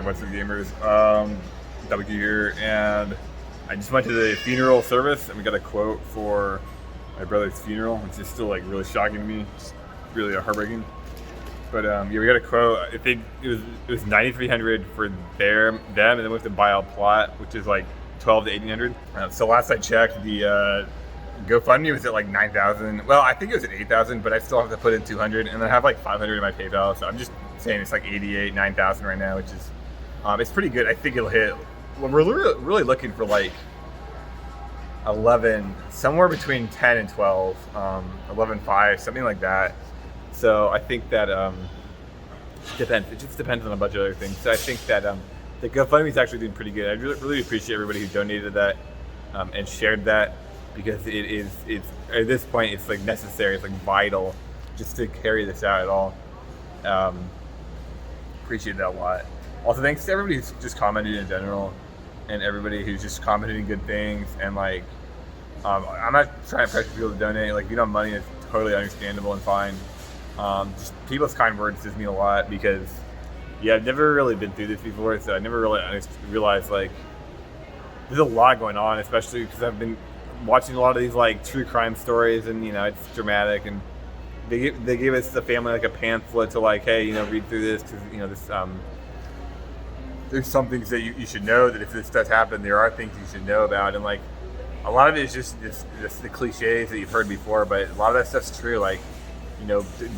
what's up, gamers? WQ here, and I just went to the funeral service, and we got a quote for my brother's funeral, which is still like really shocking to me, just really heartbreaking. But yeah, we got a quote. I think it was $9,300 for them, and then we have to buy a plot, which is like $1,200 to $1,800. So last I checked, the GoFundMe was at like 9,000. Well, I think it was at 8,000, but I still have to put in 200, and I have like 500 in my PayPal. So I'm just saying it's like 88, 9,000 right now, which is it's pretty good. I think it'll hit. Well, we're really looking for like 11, somewhere between 10 and 12, 11.5, something like that. So I think that depends. It just depends on a bunch of other things. So I think that the GoFundMe is actually doing pretty good. I really appreciate everybody who donated that and shared that, because it's at this point it's like necessary. It's like vital just to carry this out at all. Appreciate that a lot. Also, thanks to everybody who's just commented in general, and everybody who's just commenting good things. And like, I'm not trying to pressure people to donate. Like, if you don't have money, it's totally understandable and fine. Just people's kind words does mean a lot, because I've never really been through this before, so I never really realized like there's a lot going on, especially because I've been watching a lot of these like true crime stories, and it's dramatic, and they give us the family like a pamphlet to like, hey, read through this, because this there's some things that you should know, that if this does happen, there are things you should know about. And like, a lot of it is just the cliches that you've heard before, but a lot of that stuff's true. Like,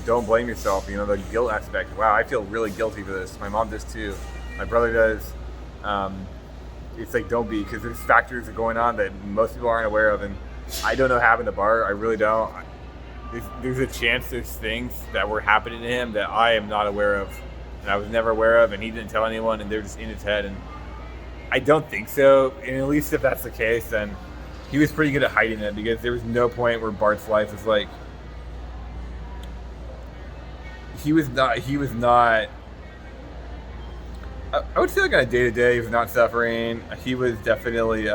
don't blame yourself. The guilt aspect. Wow, I feel really guilty for this. My mom does too. My brother does. It's like, don't be, because there's factors that are going on that most people aren't aware of, and I don't know what happened to Bart. I really don't. There's a chance there's things that were happening to him that I am not aware of, and I was never aware of, and he didn't tell anyone, and they're just in his head. And I don't think so. And at least if that's the case, then he was pretty good at hiding it, because there was no point where Bart's life was like, he was not, I would say like on a day-to-day, he was not suffering. He was definitely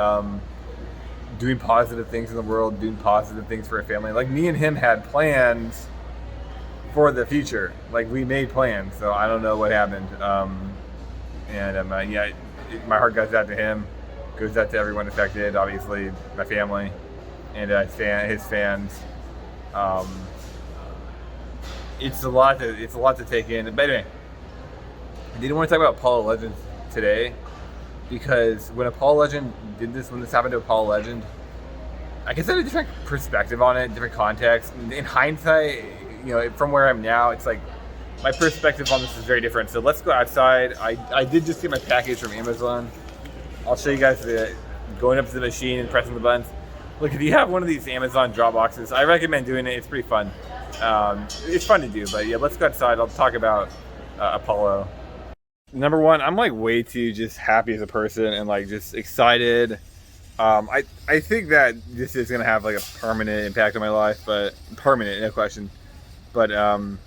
doing positive things in the world, doing positive things for a family. Like, me and him had plans for the future. Like, we made plans, so I don't know what happened. My heart goes out to him, goes out to everyone affected, obviously, my family, and his fans. It's a lot to take in. But anyway, I didn't want to talk about Apollo Legends today, because when this happened to Apollo Legend, I guess I had a different perspective on it, different context. In hindsight, from where I'm now, it's like my perspective on this is very different. So let's go outside. I did just get my package from Amazon. I'll show you guys going up to the machine and pressing the buttons. Look, if you have one of these Amazon drop boxes, I recommend doing it. It's pretty fun. It's fun to do, but yeah, let's go outside. I'll talk about Apollo. Number one, I'm like way too just happy as a person, and like just excited. I think that this is gonna have like a permanent impact on my life, but permanent, no question. But I'm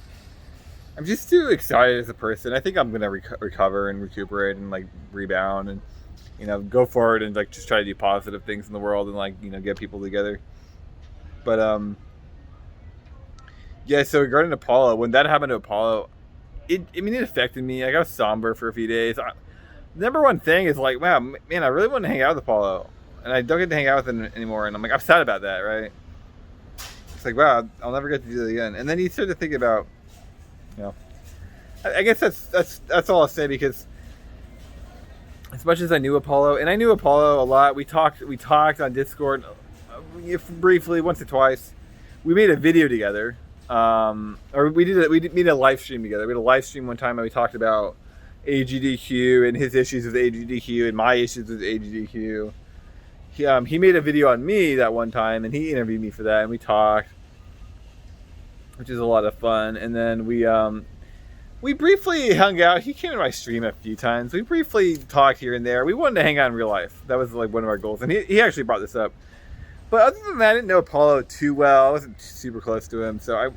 just too excited as a person. I think I'm gonna recover and recuperate and like rebound, and go forward and like just try to do positive things in the world, and like get people together. But yeah. So regarding Apollo, when that happened to Apollo, it affected me. I got somber for a few days. Number one thing is like, wow, man, I really want to hang out with Apollo, and I don't get to hang out with him anymore, and I'm like, I'm sad about that, right? It's like, wow, I'll never get to do it again. And then you start to think about, I guess that's all I'll say, because as much as I knew Apollo, and I knew Apollo a lot, we talked on Discord briefly once or twice. We made a video together. Or we did a live stream together. We had a live stream one time, and we talked about AGDQ and his issues with AGDQ and my issues with AGDQ. He made a video on me that one time, and he interviewed me for that, and we talked, which is a lot of fun. And then we briefly hung out. He came to my stream a few times. We briefly talked here and there. We wanted to hang out in real life. That was like one of our goals, and he actually brought this up. But other than that, I didn't know Apollo too well. I wasn't super close to him. So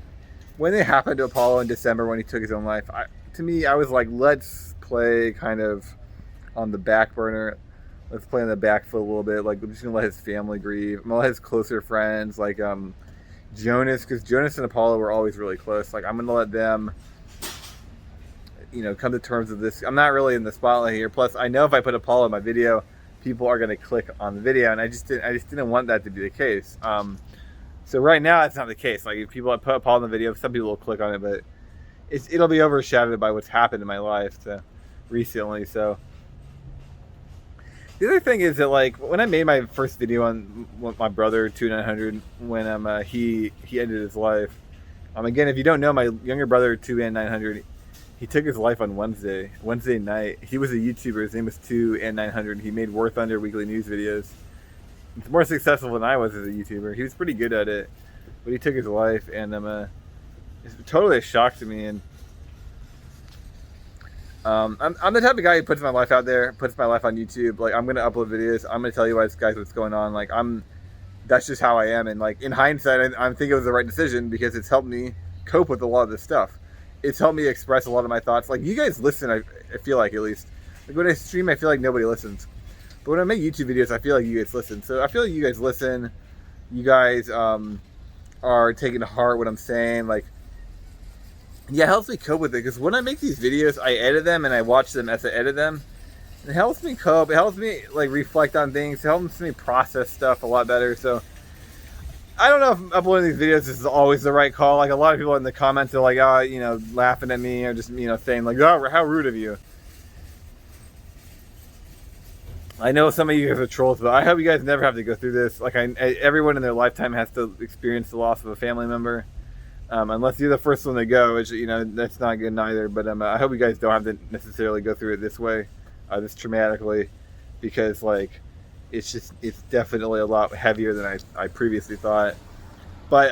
when it happened to Apollo in December, when he took his own life, to me, I was like, let's play kind of on the back burner. Let's play on the back foot a little bit. Like, I'm just going to let his family grieve. I'm going to let his closer friends, like Jonas, because Jonas and Apollo were always really close. Like, I'm going to let them come to terms with this. I'm not really in the spotlight here. Plus, I know if I put a poll on my video, people are going to click on the video, and I just didn't want that to be the case. So right now, it's not the case. Like, if people put a poll on the video, some people will click on it, but it'll be overshadowed by what's happened in my life recently. So the other thing is that, like, when I made my first video on my brother 2900 when he ended his life. Again, if you don't know, my younger brother 2and900, he took his life on Wednesday night. He was a YouTuber. His name was 2and900. He made War Thunder weekly news videos. He's more successful than I was as a YouTuber. He was pretty good at it, but he took his life, and it's totally a shock to me. And I'm the type of guy who puts my life out there, puts my life on YouTube. Like, I'm gonna upload videos. I'm gonna tell you guys what's going on. Like, that's just how I am. And, like, in hindsight, I think it was the right decision because it's helped me cope with a lot of this stuff. It's helped me express a lot of my thoughts. Like, you guys listen, I feel like, at least. Like, when I stream, I feel like nobody listens. But when I make YouTube videos, I feel like you guys listen. So I feel like you guys listen. You guys are taking to heart what I'm saying. Like, yeah, it helps me cope with it. Because when I make these videos, I edit them and I watch them as I edit them. It helps me cope. It helps me, like, reflect on things. It helps me process stuff a lot better. So I don't know if uploading these videos is always the right call. Like, a lot of people in the comments are like, laughing at me or just, saying like, oh, how rude of you. I know some of you guys are trolls, but I hope you guys never have to go through this. Like, everyone in their lifetime has to experience the loss of a family member. Unless you're the first one to go, which, that's not good neither. But I hope you guys don't have to necessarily go through it this way. This traumatically, because, like, it's definitely a lot heavier than I previously thought. But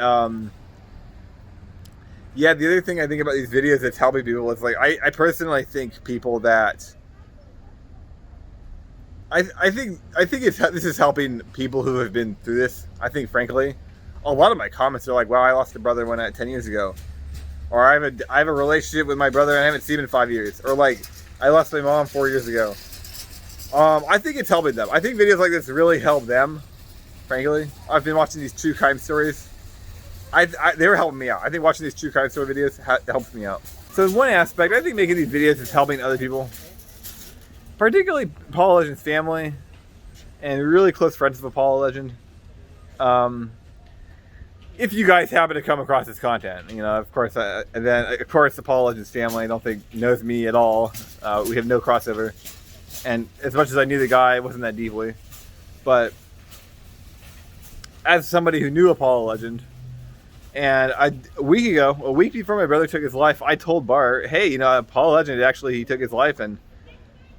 yeah, the other thing I think about these videos that's helping people is, like, I personally think people that I think this is helping people who have been through this. I think, frankly, a lot of my comments are like, wow, I lost a brother 10 years ago, or I have a relationship with my brother and I haven't seen him in 5 years, or, like, I lost my mom 4 years ago. I think it's helping them. I think videos like this really help them, frankly. I've been watching these true crime stories. They were helping me out. I think watching these true crime story videos helps me out. So in one aspect, I think making these videos is helping other people. Particularly Paul Legend's family and really close friends with Paul Legend. If you guys happen to come across this content, of course, and then of course the Paul Legend's family, I don't think knows me at all. We have no crossover, and as much as I knew the guy, it wasn't that deeply. But as somebody who knew a Paul Legend, and a week before my brother took his life, I told Bart, hey, Paul Legend he took his life, and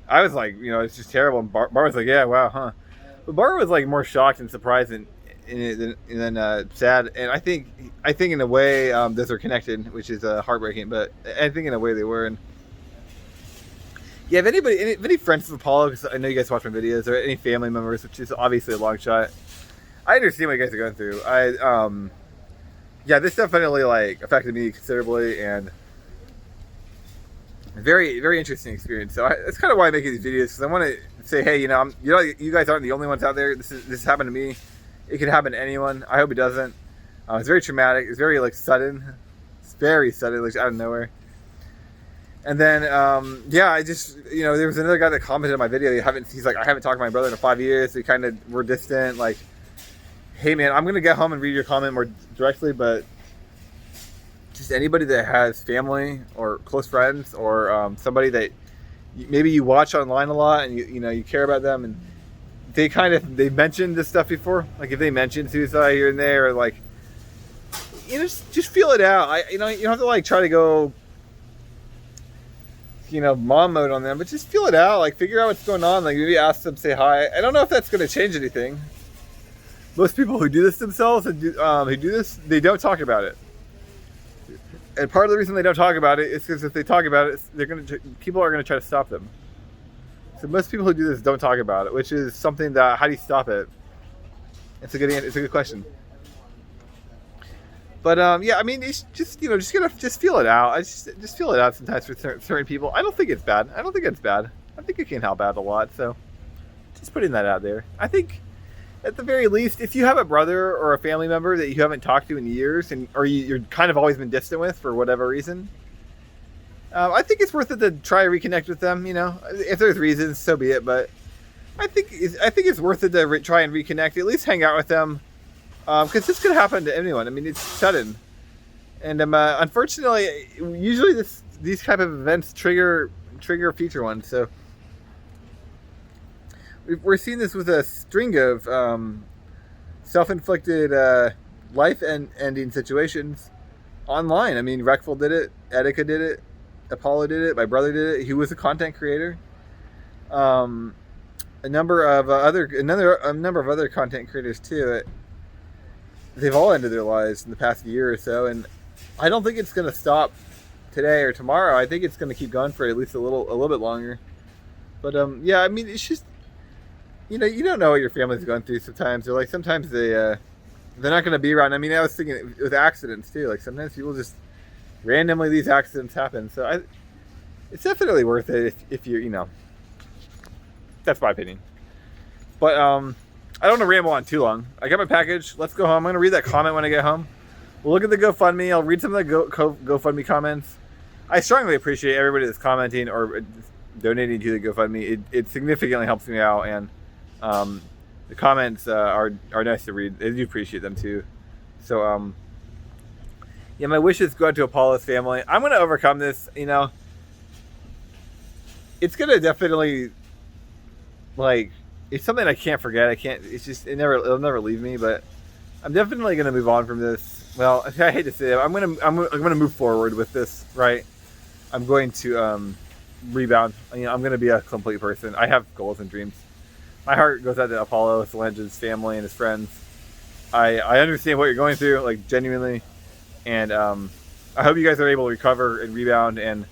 I was like, it's just terrible. And Bart was like, yeah, wow, huh? But Bart was, like, more shocked and surprised than sad. And I think in a way those are connected, which is heartbreaking. But I think in a way they were. And yeah, if any friends of Apollo, because I know you guys watch my videos, or any family members, which is obviously a long shot, I understand what you guys are going through. Yeah, this definitely, like, affected me considerably, and very, very interesting experience. So that's kind of why I'm making these videos, because I want to say, hey, you guys aren't the only ones out there. This happened to me. It could happen to anyone. I hope it doesn't. It's very traumatic. It's very, like, sudden. It's very sudden, like, out of nowhere. And then, yeah, I just, there was another guy that commented on my video. He's like, I haven't talked to my brother in 5 years. We kind of were distant. Like, hey, man, I'm going to get home and read your comment more directly, but just anybody that has family or close friends or somebody that maybe you watch online a lot and you care about them, and they mentioned this stuff before. Like, if they mentioned suicide here and there, or, like, just feel it out. You don't have to, like, try to go, mom mode on them, but just feel it out. Like, figure out what's going on. Like, maybe ask them, say hi. I don't know if that's going to change anything. Most people who do this themselves and who do this, they don't talk about it. And part of the reason they don't talk about it is because if they talk about it, people are going to try to stop them. So most people who do this don't talk about it, which is something that, how do you stop it? It's a good question. But yeah, I mean, it's just just feel it out. Just feel it out sometimes for certain people. I don't think it's bad. I think it can help out a lot. So just putting that out there. I think at the very least, if you have a brother or a family member that you haven't talked to in years, or you're kind of always been distant with for whatever reason, I think it's worth it to try to reconnect with them. If there's reasons, so be it. But I think it's worth it to try and reconnect. At least hang out with them, because this could happen to anyone. I mean, it's sudden, and unfortunately, usually these type of events trigger future ones. So we're seeing this with a string of self-inflicted life-ending situations online. I mean, Reckful did it, Etika did it, Apollo did it, my brother did it. He was a content creator. A number of other content creators too. They've all ended their lives in the past year or so, and I don't think it's going to stop today or tomorrow. I think it's going to keep going for at least a little bit longer. But yeah, I mean, it's just you don't know what your family's going through sometimes. Or like sometimes they're not going to be around. I mean, I was thinking with accidents too. Like sometimes people just randomly these accidents happen. So it's definitely worth it if you. That's my opinion. But I don't want to ramble on too long. I got my package. Let's go home. I'm going to read that comment when I get home. We'll look at the GoFundMe. I'll read some of the GoFundMe comments. I strongly appreciate everybody that's commenting or donating to the GoFundMe. It significantly helps me out, and the comments are nice to read. I do appreciate them too. So yeah, my wishes go out to Apollo's family. I'm going to overcome this. It's going to definitely it's something I can't forget. It'll never leave me. But I'm definitely going to move on from this. Well, I hate to say it. I'm going to move forward with this. Right. I'm going to rebound. I'm going to be a complete person. I have goals and dreams. My heart goes out to Apollo, Solange's family, and his friends. I understand what you're going through, like genuinely, and I hope you guys are able to recover and rebound and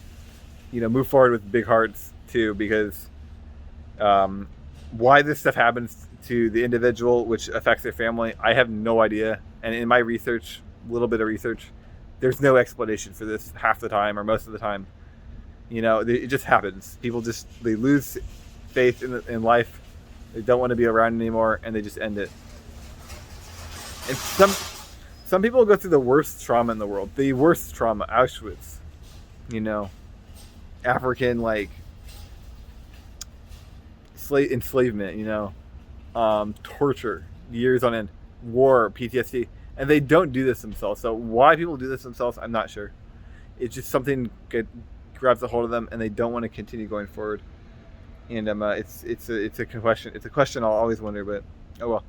move forward with big hearts too, because why this stuff happens to the individual, which affects their family, I have no idea. And in my research, a little bit of research, there's no explanation for this half the time or most of the time. It just happens. People they lose faith in life. They don't want to be around anymore, and they just end it. And some people go through the worst trauma in the world. The worst trauma, Auschwitz. African enslavement, torture, years on end, war, PTSD, and they don't do this themselves. So why people do this themselves, I'm not sure. It's just something grabs a hold of them, and they don't want to continue going forward. And it's a question. It's a question I'll always wonder. But oh well.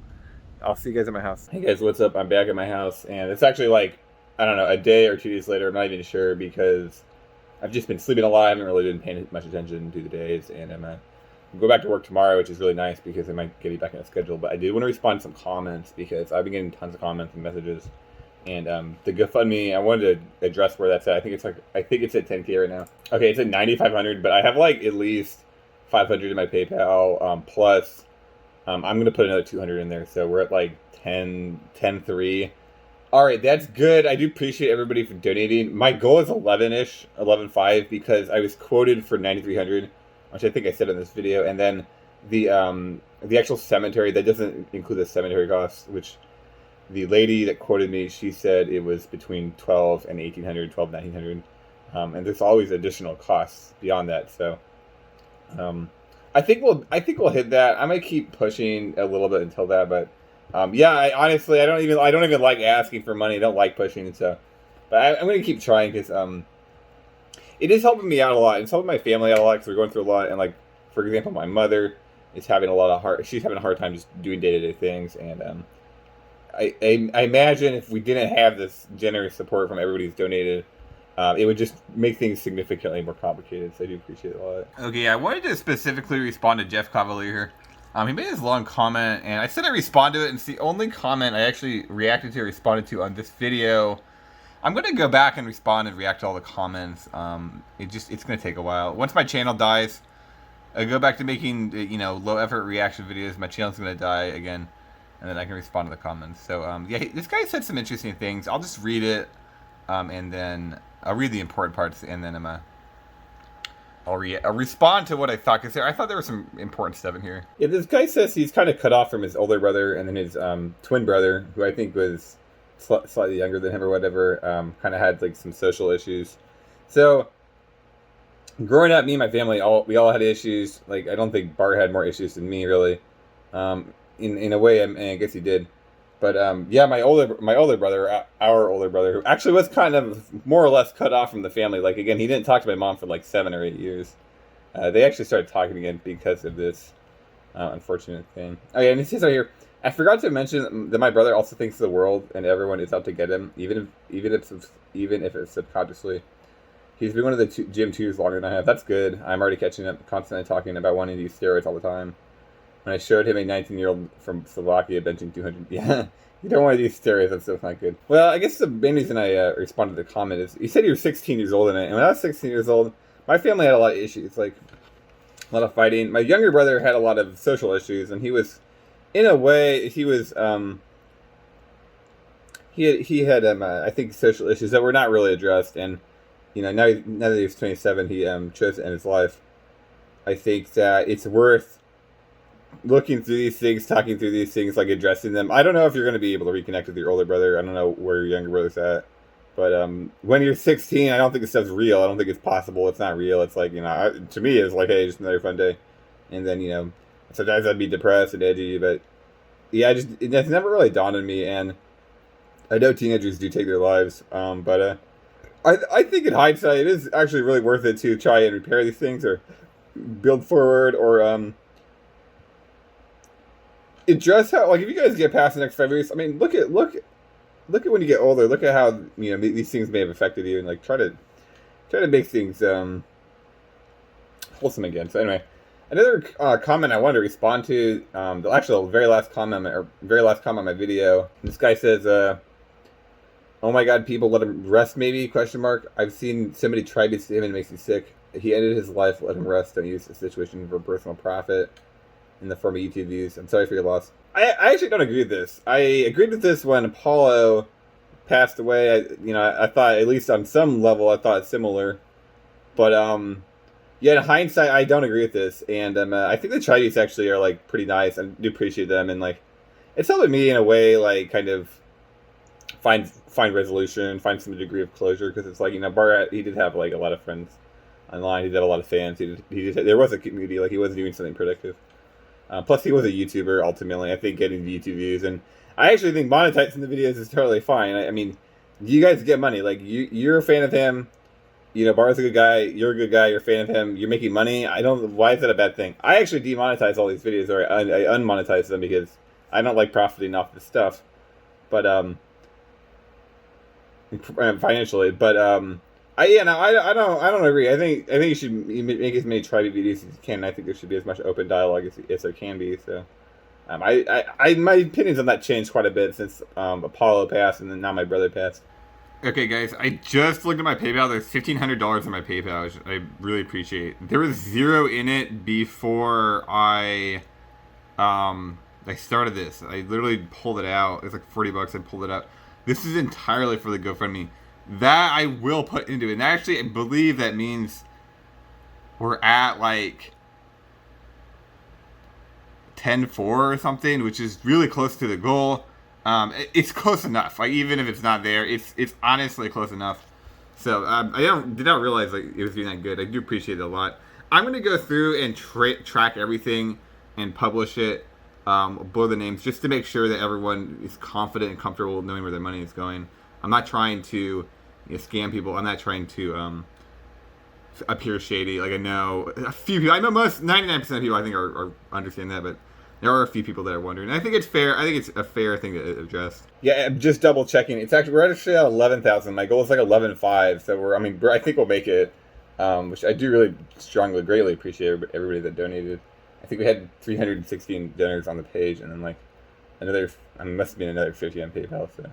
I'll see you guys at my house. Hey guys, what's up? I'm back at my house, and it's actually I don't know, a day or 2 days later. I'm not even sure because I've just been sleeping a lot. I haven't really been paying much attention to the days, and I'm going to go back to work tomorrow, which is really nice because I might get back in a schedule. But I did want to respond to some comments because I've been getting tons of comments and messages. And the GoFundMe, I wanted to address where that's at. I think it's at 10K right now. Okay, it's at 9,500, but I have at least 500 in my PayPal plus. I'm going to put another 200 in there, so we're at 10.3. All right, that's good. I do appreciate everybody for donating. My goal is 11-ish, 11.5, because I was quoted for 9,300, which I think I said in this video, and then the actual cemetery, that doesn't include the cemetery costs, which the lady that quoted me, she said it was between 12 and 1,800, 12, 1,900, and there's always additional costs beyond that, so... I think we'll hit that. I might keep pushing a little bit until that, but yeah. I don't even like asking for money. I don't like pushing, so. But I'm gonna keep trying because it is helping me out a lot. It's helping my family out a lot because we're going through a lot. And for example, my mother is having she's having a hard time just doing day-to-day things. And I imagine if we didn't have this generous support from everybody who's donated, it would just make things significantly more complicated, so I do appreciate it a lot. Okay, I wanted to specifically respond to Jeff Cavalier here. He made this long comment, and I said I respond to it, and it's the only comment I actually reacted to or responded to on this video. I'm going to go back and respond and react to all the comments. It's going to take a while. Once my channel dies, I go back to making low-effort reaction videos. My channel's going to die again, and then I can respond to the comments. So, yeah, this guy said some interesting things. I'll just read it, and then... I'll read the important parts, and then I'll respond to what I thought, because I thought there was some important stuff in here. Yeah, this guy says he's kind of cut off from his older brother, and then his twin brother, who I think was slightly younger than him or whatever, kind of had some social issues. So growing up, me and my family we all had issues. Like I don't think Bart had more issues than me really. In a way, I guess he did. But yeah, my older brother, our older brother, who actually was kind of more or less cut off from the family. Like again, he didn't talk to my mom for like 7 or 8 years. They actually started talking again because of this unfortunate thing. Oh yeah, and it says right here. I forgot to mention that my brother also thinks the world and everyone is out to get him, even if it's subconsciously. He's been one of the gym twos longer than I have. That's good. I'm already catching up, constantly talking about wanting to use steroids all the time. When I showed him a 19-year-old from Slovakia benching 200, yeah, you don't want to use steroids. That's so not good. Well, I guess the main reason I responded to the comment is he said you were 16 years old in it, and when I was 16 years old, my family had a lot of issues, like a lot of fighting. My younger brother had a lot of social issues, and he was, in a way, he had I think social issues that were not really addressed, and now that he's 27, he chose to end his life. I think that it's worth looking through these things, talking through these things, like addressing them. I don't know if you're going to be able to reconnect with your older brother. I don't know where your younger brother's at. But when you're 16, I don't think this stuff's real. I don't think it's possible. It's not real. It's like, to me, it's like, hey, just another fun day. And then, sometimes I'd be depressed and edgy. But yeah, it's never really dawned on me. And I know teenagers do take their lives. But I think in hindsight, it is actually really worth it to try and repair these things or build forward or address how, like, if you guys get past the next 5 years, I mean, look at when you get older. Look at how these things may have affected you, and like try to make things wholesome again. So anyway, another comment I wanted to respond to, the very last comment on my video. This guy says, "Oh my God, people let him rest? Maybe? Question mark. I've seen somebody try to save him and it makes me sick. He ended his life. Let him rest. Don't use the situation for personal profit in the form of YouTube views. I'm sorry for your loss." I actually don't agree with this. I agreed with this when Apollo passed away. I thought, at least on some level, I thought similar. But yeah, in hindsight, I don't agree with this. And I think the Chinese actually are like pretty nice. I do appreciate them, and like it's helping me in a way, like kind of find resolution, find some degree of closure, because it's like Bart, he did have like a lot of friends online. He did a lot of fans. There was a community. Like he was doing something productive. Plus, he was a YouTuber, ultimately. I think getting the YouTube views. And I actually think monetizing the videos is totally fine. I mean, you guys get money. Like, you're a fan of him. Bar's a good guy. You're a good guy. You're a fan of him. You're making money. Why is that a bad thing? I actually demonetize all these videos, or I unmonetize them because I don't like profiting off this stuff. But, financially. But, I don't agree. I think you should make as many private videos as you can. I think there should be as much open dialogue as there can be. So, my opinions on that changed quite a bit since Apollo passed, and then now my brother passed. Okay, guys, I just looked at my PayPal. There's $1,500 in my PayPal, which I really appreciate. There was zero in it before I started this. I literally pulled it out. It's like $40. I pulled it out. This is entirely for the GoFundMe. That I will put into it. And actually, I believe that means we're at like 10-4 or something, which is really close to the goal. It's close enough. Like, even if it's not there, it's honestly close enough. So I did not realize like it was doing that good. I do appreciate it a lot. I'm going to go through and track everything and publish it, below the names, just to make sure that everyone is confident and comfortable knowing where their money is going. I'm not trying to scam people. I'm not trying to appear shady. Like, I know a few people. I know most 99% of people I think are understand that, but there are a few people that are wondering. And I think it's fair. I think it's a fair thing to address. Yeah, I'm just double checking. We're actually at 11,000. My goal is like 11,500. So I think we'll make it. Which I do really greatly appreciate everybody that donated. I think we had 316 donors on the page, and then like must have been another 50 on PayPal. So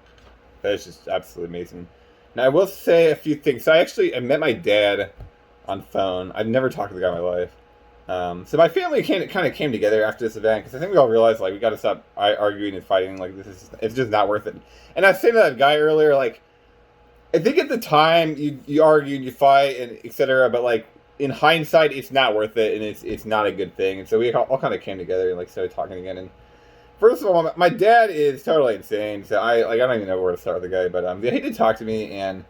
that's just absolutely amazing. Now, I will say a few things. So I met my dad on phone. I've never talked to the guy in my life. So my family kind of came together after this event, because I think we all realized, like, we got to stop arguing and fighting. Like, it's just not worth it. And I was saying to that guy earlier, like, I think at the time you argue and you fight and etc. But like in hindsight, it's not worth it, and it's not a good thing. And so we all kind of came together and like started talking again. And first of all, my dad is totally insane. So I don't even know where to start with the guy. But he did talk to me, and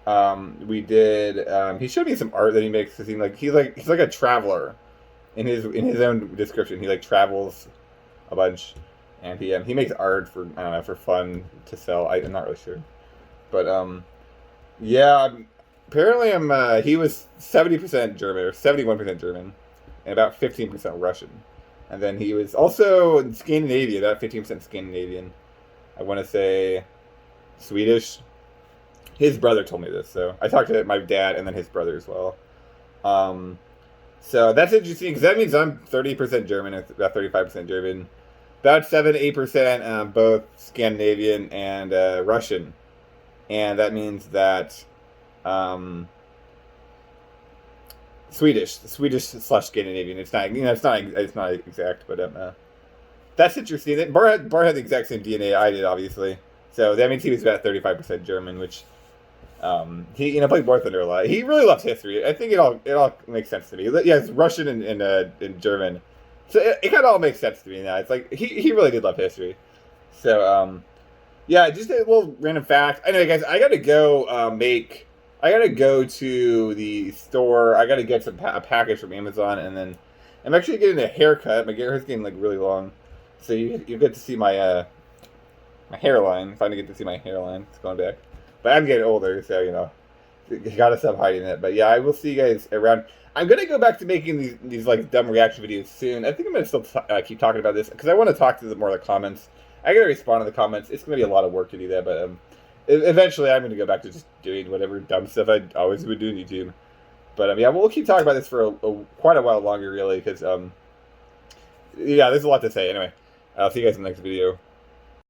We did. He showed me some art that he makes. Cause he's like a traveler in his own description. He like travels a bunch, and he makes art for I don't know for fun to sell. I'm not really sure, but yeah. Apparently, he was 70% German or 71% German, and about 15% Russian, and then he was also Scandinavian, about 15% Scandinavian. I want to say Swedish. His brother told me this, so I talked to my dad and then his brother as well. Um, so that's interesting because that means I'm 30% German, about 35% German, about 7 8% both Scandinavian and Russian, and that means that Swedish slash Scandinavian. It's not it's not exact, but that's interesting. Bar had the exact same DNA I did, obviously. So that means he was about 35% German, which he played War Thunder a lot. He really loved history. I think it all makes sense to me. Yes, Russian and German, so it kind of all makes sense to me now. It's like he really did love history. So yeah, just a little random fact. Anyway, guys, I gotta go to the store. I gotta get a package from Amazon, and then I'm actually getting a haircut. My hair's getting like really long, so you get to see my my hairline. Finally get to see my hairline. It's going back. But I'm getting older, so you gotta stop hiding it. But yeah, I will see you guys around. I'm gonna go back to making these like dumb reaction videos soon. I think I'm gonna still keep talking about this because I want to talk to more of the comments. I gotta respond to the comments. It's gonna be a lot of work to do that, but eventually I'm gonna go back to just doing whatever dumb stuff I always would do on YouTube. But yeah, we'll keep talking about this for quite a while longer, really, because yeah, there's a lot to say. Anyway, I'll see you guys in the next video.